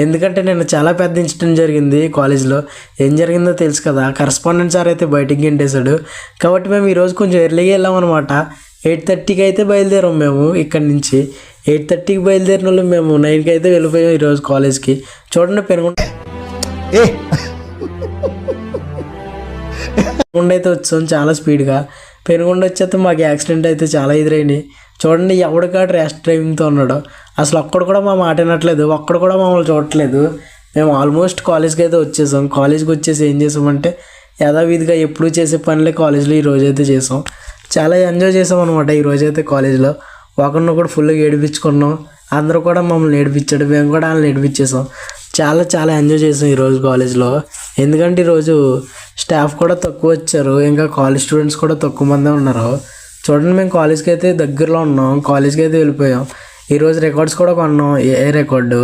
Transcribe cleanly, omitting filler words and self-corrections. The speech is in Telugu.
ఎందుకంటే నేను చాలా పెద్ద ఇన్సిడెంట్ జరిగింది కాలేజ్లో. ఏం జరిగిందో తెలుసు కదా, కరస్పాండెంట్ సార్ అయితే బయటికి గెంటేశాడు. కాబట్టి మేము ఈరోజు కొంచెం ఎర్లీగా వెళ్ళాం అనమాట. 8:30కి అయితే బయలుదేరాం మేము ఇక్కడి నుంచి. 8:30కి బయలుదేరిన వాళ్ళు మేము 9కి అయితే వెళ్ళిపోయాం ఈరోజు కాలేజ్కి. చూడండి పెనుగొండ అయితే వచ్చాం చాలా స్పీడ్గా. పెనుగొండ వచ్చేస్తే మాకు యాక్సిడెంట్ అయితే చాలా ఎదురైనాయి. చూడండి ఎవడికాడు ర్యాష్ డ్రైవింగ్తో ఉన్నాడు. అసలు ఒక్కడు కూడా మా మాట వినట్లేదు, ఒక్కడు కూడా మమ్మల్ని చూడట్లేదు. మేము ఆల్మోస్ట్ కాలేజ్కి అయితే వచ్చేసాం. కాలేజ్కి వచ్చేసి ఏం చేసామంటే యథావిధిగా ఎప్పుడు చేసే పనులే కాలేజ్లో ఈరోజు అయితే చేసాం. చాలా ఎంజాయ్ చేసాం అనమాట ఈరోజు అయితే కాలేజ్లో. ఒకరినొకడు ఫుల్గా ఏడిపించుకున్నాం. అందరూ కూడా మమ్మల్ని ఏడిపించాడు, మేము కూడా వాళ్ళని ఏడిపించేసాం. చాలా చాలా ఎంజాయ్ చేసాం ఈరోజు కాలేజ్లో. ఎందుకంటే ఈరోజు స్టాఫ్ కూడా తక్కువ వచ్చారు, ఇంకా కాలేజ్ స్టూడెంట్స్ కూడా తక్కువ మందే ఉన్నారు. చూడండి మేము కాలేజ్కి అయితే దగ్గరలో ఉన్నాం, కాలేజ్కి అయితే వెళ్ళిపోయాం. ఈరోజు రికార్డ్స్ కూడా కొన్నాం. ఏ రికార్డు